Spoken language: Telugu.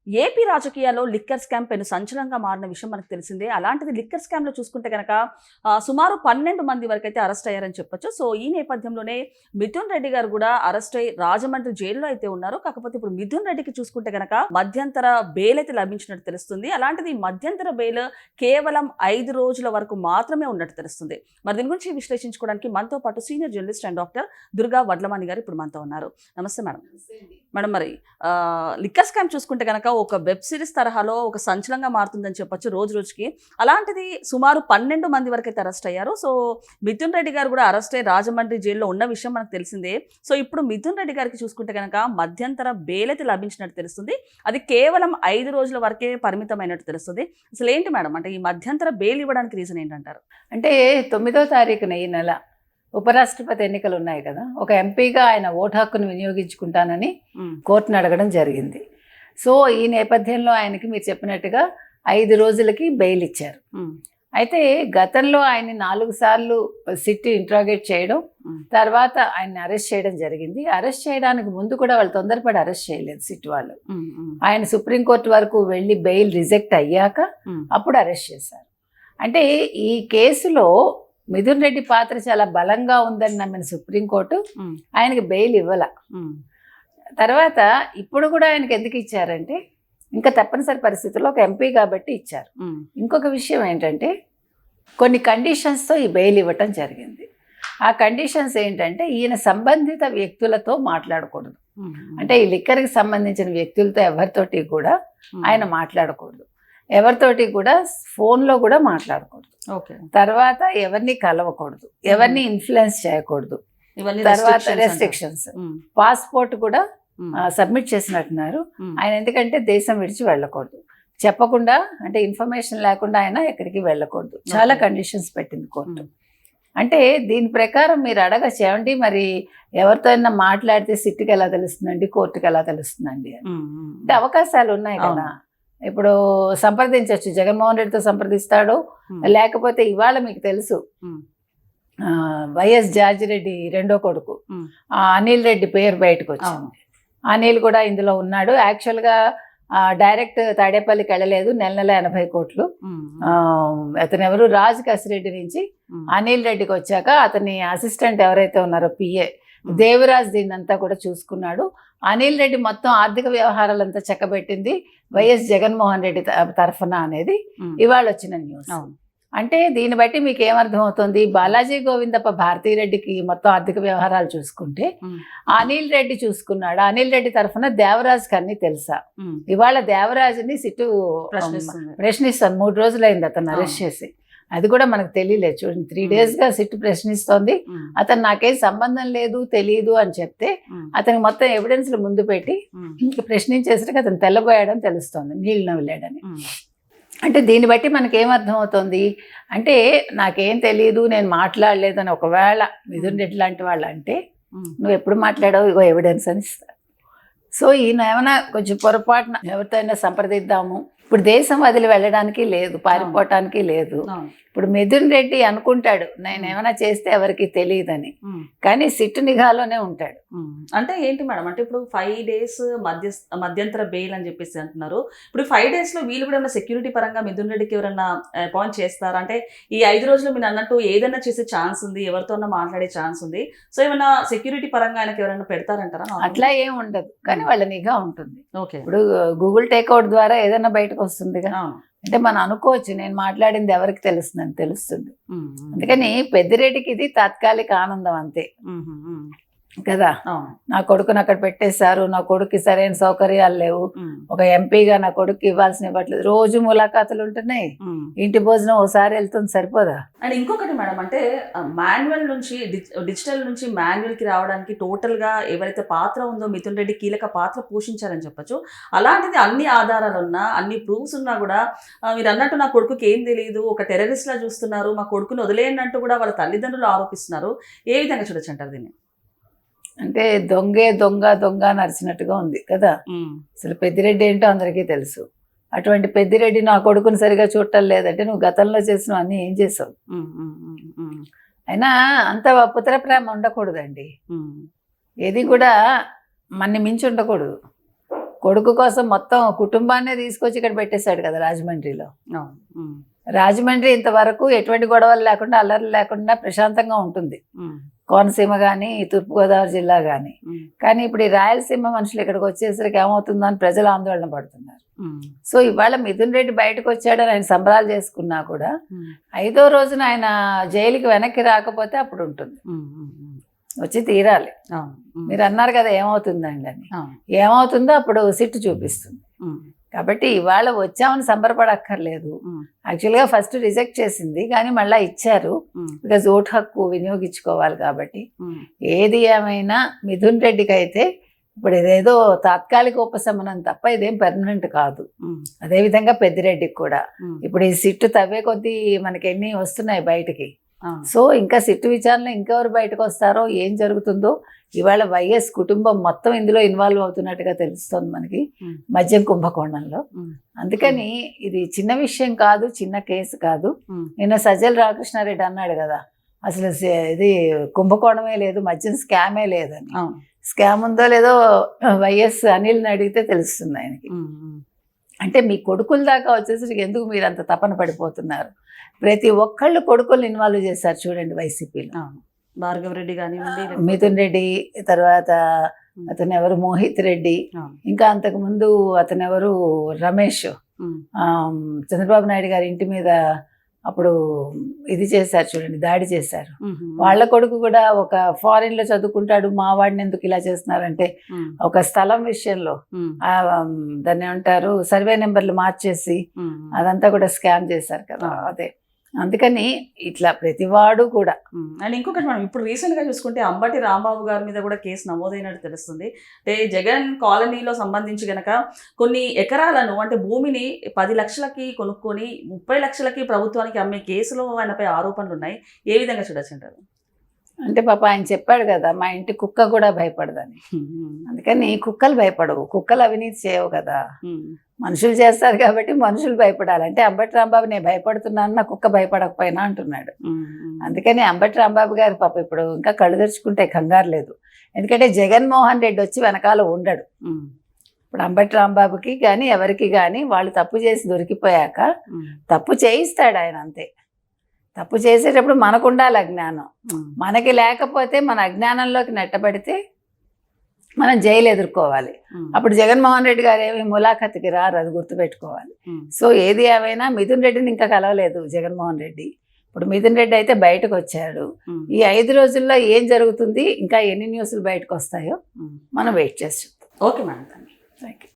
ఏపీ రాజకీయాల్లో లిక్కర్ స్కామ్ పెను సంచలనంగా మారిన విషయం మనకు తెలిసిందే. అలాంటిది లిక్కర్ స్కామ్‌లో చూసుకుంటే గనక సుమారు 12 మంది వరకైతే అరెస్ట్ అయ్యారని చెప్పొచ్చు. సో, ఈ నేపథ్యంలోనే మిథున్ రెడ్డి గారు కూడా అరెస్ట్ అయ్యి రాజమండ్రి జైల్‌లో అయితే ఉన్నారు. కాకపోతే ఇప్పుడు మిథున్ రెడ్డికి చూసుకుంటే గనక మధ్యంతర బెయిల్ అయితే లభించినట్టు తెలుస్తుంది. అలాంటిది మధ్యంతర బెయిల్ కేవలం 5 రోజుల వరకు మాత్రమే ఉన్నట్టు తెలుస్తుంది. మరి దీని గురించి విశ్లేషించుకోవడానికి మనతో పాటు senior journalist and doctor Durga Vadlamani గారు ఇప్పుడు మనతో ఉన్నారు. నమస్తే మేడం. మేడం, మరి లిక్కర్ స్కామ్ చూసుకుంటే గనక ఒక వెబ్ సిరీస్ తరహాలో ఒక సంచలనంగా మారుతుందని చెప్పొచ్చు రోజు రోజుకి. అలాంటిది సుమారు 12 మంది వరకు అయితే అరెస్ట్ అయ్యారు. సో, మిథున్ రెడ్డి గారు కూడా అరెస్ట్ అయ్యి రాజమండ్రి జైల్లో ఉన్న విషయం మనకు తెలిసిందే. సో, ఇప్పుడు మిథున్ రెడ్డి గారికి చూసుకుంటే గనక మధ్యంతర బెయిల్ అయితే లభించినట్టు తెలుస్తుంది. అది కేవలం 5 రోజుల వరకే పరిమితమైనట్టు తెలుస్తుంది. అసలు ఏంటి మేడం, అంటే ఈ మధ్యంతర బెయిల్ ఇవ్వడానికి రీజన్ ఏంటంటారు? అంటే 9వ తారీఖున ఈ నెల ఉపరాష్ట్రపతి ఎన్నికలు ఉన్నాయి కదా, ఒక ఎంపీగా ఆయన ఓటు హక్కును వినియోగించుకుంటానని కోర్టును అడగడం జరిగింది. సో ఈ నేపథ్యంలో ఆయనకి మీరు చెప్పినట్టుగా 5 రోజులకి బెయిల్ ఇచ్చారు. అయితే గతంలో ఆయన 4 సార్లు సిట్ ఇంట్రాగేట్ చేయడం, తర్వాత ఆయన్ని అరెస్ట్ చేయడం జరిగింది. అరెస్ట్ చేయడానికి ముందు కూడా వాళ్ళు తొందరపడి అరెస్ట్ చేయలేదు సిట్ వాళ్ళు. ఆయన సుప్రీంకోర్టు వరకు వెళ్ళి బెయిల్ రిజెక్ట్ అయ్యాక అప్పుడు అరెస్ట్ చేశారు. అంటే ఈ కేసులో మిథున్ రెడ్డి పాత్ర చాలా బలంగా ఉందని నమ్మిన సుప్రీంకోర్టు ఆయనకి బెయిల్ ఇవ్వాల. తర్వాత ఇప్పుడు కూడా ఆయనకి ఎందుకు ఇచ్చారంటే ఇంకా తప్పనిసరి పరిస్థితుల్లో ఒక ఎంపీ కాబట్టి ఇచ్చారు. ఇంకొక విషయం ఏంటంటే కొన్ని కండిషన్స్తో ఈ బెయిల్ ఇవ్వటం జరిగింది. ఆ కండిషన్స్ ఏంటంటే ఈయన సంబంధిత వ్యక్తులతో మాట్లాడకూడదు. అంటే ఈ లిక్కర్కి సంబంధించిన వ్యక్తులతో ఎవరితోటి కూడా ఆయన మాట్లాడకూడదు, ఎవరితోటి కూడా ఫోన్లో కూడా మాట్లాడకూడదు, తర్వాత ఎవరిని కలవకూడదు, ఎవరిని ఇన్ఫ్లుయెన్స్ చేయకూడదు, తర్వాత రెస్ట్రిక్షన్స్. పాస్పోర్ట్ కూడా సబ్మిట్ చేసినట్టున్నారు ఆయన, ఎందుకంటే దేశం విడిచి వెళ్ళకూడదు, చెప్పకుండా అంటే ఇన్ఫర్మేషన్ లేకుండా ఆయన ఎక్కడికి వెళ్ళకూడదు. చాలా కండిషన్స్ పెట్టింది కోర్టు. అంటే దీని ప్రకారం మీరు అడగచ్చు, ఏమండి మరి ఎవరితో అయినా మాట్లాడితే సిట్కి ఎలా తెలుస్తుందండి, కోర్టుకి ఎలా తెలుస్తుందండి అని. అంటే అవకాశాలు ఉన్నాయి కదా. ఇప్పుడు సంప్రదించవచ్చు, జగన్మోహన్ రెడ్డితో సంప్రదిస్తాడు, లేకపోతే ఇవాళ మీకు తెలుసు వైఎస్ జార్జి రెడ్డి రెండో కొడుకు అనిల్ రెడ్డి పేరు బయటకు వచ్చింది. అనిల్ కూడా ఇందులో ఉన్నాడు. యాక్చువల్గా డైరెక్ట్ తాడేపల్లికి వెళ్ళలేదు, నెల 80 కోట్లు. అతను ఎవరు, రాజ్ కసిరెడ్డి నుంచి అనిల్ రెడ్డికి వచ్చాక అతని అసిస్టెంట్ ఎవరైతే ఉన్నారో పిఏ దేవరాజ్ దీన్నంతా కూడా చూసుకున్నాడు. అనిల్ రెడ్డి మొత్తం ఆర్థిక వ్యవహారాలంతా చక్కబెట్టింది వైఎస్ జగన్మోహన్ రెడ్డి తరఫున అనేది ఇవాళ వచ్చిన న్యూస్. అంటే దీన్ని బట్టి మీకు ఏమర్థం అవుతుంది, బాలాజీ గోవిందప్ప భారతీరెడ్డికి మొత్తం ఆర్థిక వ్యవహారాలు చూసుకుంటే అనిల్ రెడ్డి చూసుకున్నాడు. అనిల్ రెడ్డి తరఫున దేవరాజ్ కన్నీ తెలుసా, ఇవాళ దేవరాజ్ని సిట్టు ప్రశ్నిస్తాను. 3 రోజులైంది అతను అరెస్ట్ చేసి, అది కూడా మనకు తెలియలేదు. చూడండి, 3 డేస్గా సిట్టు ప్రశ్నిస్తోంది. అతను నాకేం సంబంధం లేదు తెలియదు అని చెప్తే అతనికి మొత్తం ఎవిడెన్స్లు ముందు పెట్టి ప్రశ్నించేసరికి అతను తెల్లబోయాడని తెలుస్తోంది, నీళ్ళు నవ్వలేడని. అంటే దీన్ని బట్టి మనకేమర్థం అవుతుంది అంటే నాకేం తెలియదు, నేను మాట్లాడలేదు అని ఒకవేళ మిథున్ రెడ్డి లాంటి వాళ్ళు అంటే నువ్వు ఎప్పుడు మాట్లాడావు, ఇగో ఎవిడెన్స్ అని ఇస్తారు. సో ఈయన ఏమైనా కొంచెం పొరపాటున ఎవరితో అయినా సంప్రదిద్దాము, ఇప్పుడు దేశం వదిలి వెళ్ళడానికి లేదు, పారిపోవటానికి లేదు. ఇప్పుడు మిథున్ రెడ్డి అనుకుంటాడు నేను ఏమైనా చేస్తే ఎవరికి తెలియదని, కానీ సిట్టు నిఘాలోనే ఉంటాడు. అంటే ఏంటి మేడం, అంటే ఇప్పుడు 5 days మధ్యంతర బెయిల్ అని చెప్పేసి అంటున్నారు. ఇప్పుడు 5 daysలో వీళ్ళు కూడా ఏమైనా సెక్యూరిటీ పరంగా మిథున్ రెడ్డికి ఎవరైనా అపాయింట్ చేస్తారా? అంటే ఈ 5 రోజులు మీరు అన్నట్టు ఏదైనా చేసే ఛాన్స్ ఉంది, ఎవరితోనో మాట్లాడే ఛాన్స్ ఉంది. సో ఏమైనా సెక్యూరిటీ పరంగా ఆయనకి ఎవరైనా పెడతారంటారా? అట్లా ఏం ఉండదు, కానీ వాళ్ళ నిఘా ఉంటుంది. ఇప్పుడు గూగుల్ టేక్అవుట్ ద్వారా ఏదైనా బయటకు వస్తుందిగా. అంటే మనం అనుకోవచ్చు నేను మాట్లాడింది ఎవరికి తెలుస్తుందని, తెలుస్తుంది. అందుకని పెద్దిరెడ్డికి ఇది తాత్కాలిక ఆనందం అంతే కదా. నా కొడుకుని అక్కడ పెట్టేశారు, నా కొడుకు సరైన సౌకర్యాలు లేవు, ఒక ఎంపీగా నా కొడుకు ఇవ్వాల్సిన ఇవ్వట్లేదు, రోజు ములాఖాతులు ఉంటున్నాయి, ఇంటి భోజనం ఓసారి వెళ్తుంది, సరిపోదా? అండ్ ఇంకొకటి మేడం, అంటే మాన్యువల్ నుంచి డిజిటల్ నుంచి మాన్యువల్ కి రావడానికి టోటల్ గా ఎవరైతే పాత్ర ఉందో మిథున్ రెడ్డి కీలక పాత్ర పోషించారని చెప్పొచ్చు. అలాంటిది అన్ని ఆధారాలు ఉన్నా, అన్ని ప్రూఫ్స్ ఉన్నా కూడా మీరు అన్నట్టు నా కొడుకుకి ఏం తెలియదు, ఒక టెర్రరిస్ట్ లా చూస్తున్నారు, మా కొడుకుని వదిలేయండి అంటూ కూడా వాళ్ళ తల్లిదండ్రులు ఆరోపిస్తున్నారు. ఏ విధంగా చూడొచ్చు అంటారు దీన్ని? అంటే దొంగే దొంగ దొంగ నడిచినట్టుగా ఉంది కదా. అసలు పెద్దిరెడ్డి ఏంటో అందరికీ తెలుసు. అటువంటి పెద్దిరెడ్డి నా కొడుకుని సరిగా చూడటం లేదంటే నువ్వు గతంలో చేసిన అన్నీ ఏం చేసావు? అయినా అంత పుత్ర ప్రేమ ఉండకూడదండి, ఏది కూడా మన్ని మించి ఉండకూడదు. కొడుకు కోసం మొత్తం కుటుంబాన్నే తీసుకొచ్చి ఇక్కడ పెట్టేశాడు కదా రాజమండ్రిలో. అవును. ఉమ్. రాజమండ్రి ఇంతవరకు ఎటువంటి గొడవలు లేకుండా అల్లర్లు లేకుండా ప్రశాంతంగా ఉంటుంది, ఉమ్. కోనసీమ కానీ తూర్పుగోదావరి జిల్లా కానీ. ఉమ్. కానీ ఇప్పుడు ఈ రాయలసీమ మనుషులు ఇక్కడికి వచ్చేసరికి ఏమవుతుందో అని ప్రజలు ఆందోళన పడుతున్నారు. ఉమ్. సో ఇవాళ మిథున్ రెడ్డి బయటకు వచ్చాడని ఆయన సంబరాలు చేసుకున్నా కూడా ఉమ్. 5వ రోజున ఆయన జైలుకి వెనక్కి రాకపోతే అప్పుడు ఉంటుంది, ఉమ్. ఉమ్. వచ్చి తీరాలి. అవును. ఉమ్. మీరు అన్నారు కదా ఏమవుతుందండి అని, అవును. ఏమవుతుందో అప్పుడు సిట్టు చూపిస్తుంది. ఉమ్. కాబట్టి ఇవాళ వచ్చామని సంబరపడక్కర్లేదు. ఉమ్. యాక్చువల్గా ఫస్ట్ రిజెక్ట్ చేసింది కానీ మళ్ళీ ఇచ్చారు, ఉమ్. బికాజ్ ఓటు హక్కు వినియోగించుకోవాలి కాబట్టి. ఉమ్. ఏది ఏమైనా మిథున్ రెడ్డికి అయితే ఇప్పుడు ఇదేదో తాత్కాలిక ఉపశమనం తప్ప ఇదేం పెర్మనెంట్ కాదు. ఉమ్. అదేవిధంగా పెద్దిరెడ్డికి కూడా ఉమ్. ఇప్పుడు ఈ సిట్టు తవ్వే కొద్దీ మనకి ఎన్ని వస్తున్నాయి బయటికి. అవును. సో ఇంకా సిట్టు విచారణ ఇంకెవరు బయటకు వస్తారో ఏం జరుగుతుందో. ఇవాళ వైఎస్ కుటుంబం మొత్తం ఇందులో ఇన్వాల్వ్ అవుతున్నట్టుగా తెలుస్తోంది మనకి, ఉమ్. మద్యం కుంభకోణంలో. ఉమ్. అందుకని ఇది చిన్న విషయం కాదు, చిన్న కేసు కాదు. ఉమ్. నిన్న సజ్జల రామకృష్ణారెడ్డి అన్నాడు కదా అసలు ఇది కుంభకోణమే లేదు, మద్యం స్కామే లేదని. అవును. స్కామ్ ఉందో లేదో వైఎస్ అనిల్ని అడిగితే తెలుస్తుంది ఆయనకి. ఉమ్. ఉమ్. అంటే మీ కొడుకుల దాకా వచ్చేసరికి ఎందుకు మీరు అంత తపన పడిపోతున్నారు? ప్రతి ఒక్కళ్ళు కొడుకుల్ని ఇన్వాల్వ్ చేశారు చూడండి వైసీపీలో. అవును. భార్గవ్ రెడ్డి కానివ్వండి, మిథున్ రెడ్డి, తర్వాత అతను ఎవరు మోహిత్ రెడ్డి, అవును. ఇంకా అంతకు ముందు అతను ఎవరు రమేష్, ఉమ్. చంద్రబాబు నాయుడు గారి ఇంటి మీద అప్పుడు ఇది చేశారు చూడండి, దాడి చేశారు. ఉమ్. వాళ్ళ కొడుకు కూడా ఒక ఫారిన్ లో చదువుకుంటాడు, మా వాడిని ఎందుకు ఇలా చేస్తున్నారంటే ఉమ్. ఒక స్థలం విషయంలో ఉమ్. దాన్ని ఏమంటారు సర్వే నెంబర్లు మార్చేసి ఉమ్. అదంతా కూడా స్కామ్ చేశారు కదా. అదే అందుకని ఇట్లా ప్రతివాడు కూడా. అండ్ ఇంకొకటి మనం ఇప్పుడు రీసెంట్గా చూసుకుంటే అంబటి రాంబాబు గారి మీద కూడా కేసు నమోదైనట్టు తెలుస్తుంది. అంటే జగన్ కాలనీలో సంబంధించి గనక కొన్ని ఎకరాలను అంటే భూమిని 10 లక్షలకి కొనుక్కొని 30 లక్షలకి ప్రభుత్వానికి అమ్మే కేసులో ఆయనపై ఆరోపణలు ఉన్నాయి. ఏ విధంగా చూడొచ్చు అంటారు? అంటే పాప ఆయన చెప్పాడు కదా మా ఇంటి కుక్క కూడా భయపడదని. అందుకని కుక్కలు భయపడవు, కుక్కలు అవినీతి చేయవు కదా, మనుషులు చేస్తారు కాబట్టి మనుషులు భయపడాలి. అంటే అంబటి రాంబాబు నేను భయపడుతున్నాను నా కుక్క భయపడకపోయినా అంటున్నాడు. అందుకని అంబటి రాంబాబు గారు పాప ఇప్పుడు ఇంకా కళ్ళు తెరుచుకుంటే కంగారు లేదు. ఎందుకంటే జగన్మోహన్ రెడ్డి వచ్చి వెనకాల ఉండడు. ఇప్పుడు అంబటి రాంబాబుకి కానీ ఎవరికి కానీ వాళ్ళు తప్పు చేసి దొరికిపోయాక తప్పు చేయిస్తాడు ఆయన అంతే. తప్పు చేసేటప్పుడు మనకు ఉండాలి అజ్ఞానం, మనకి లేకపోతే మన అజ్ఞానంలోకి నెట్టబడితే మనం జైలు ఎదుర్కోవాలి. అప్పుడు జగన్మోహన్ రెడ్డి గారు ఏమి ములాఖత్కి రారు, అది గుర్తుపెట్టుకోవాలి. సో ఏది ఏమైనా మిథున్ రెడ్డిని ఇంకా కలవలేదు జగన్మోహన్ రెడ్డి. ఇప్పుడు మిథున్ రెడ్డి అయితే బయటకు వచ్చాడు. ఈ 5 రోజుల్లో ఏం జరుగుతుంది, ఇంకా ఎన్ని న్యూస్లు బయటకు వస్తాయో మనం వెయిట్ చేసి చూద్దాం. Okay madam, thank you.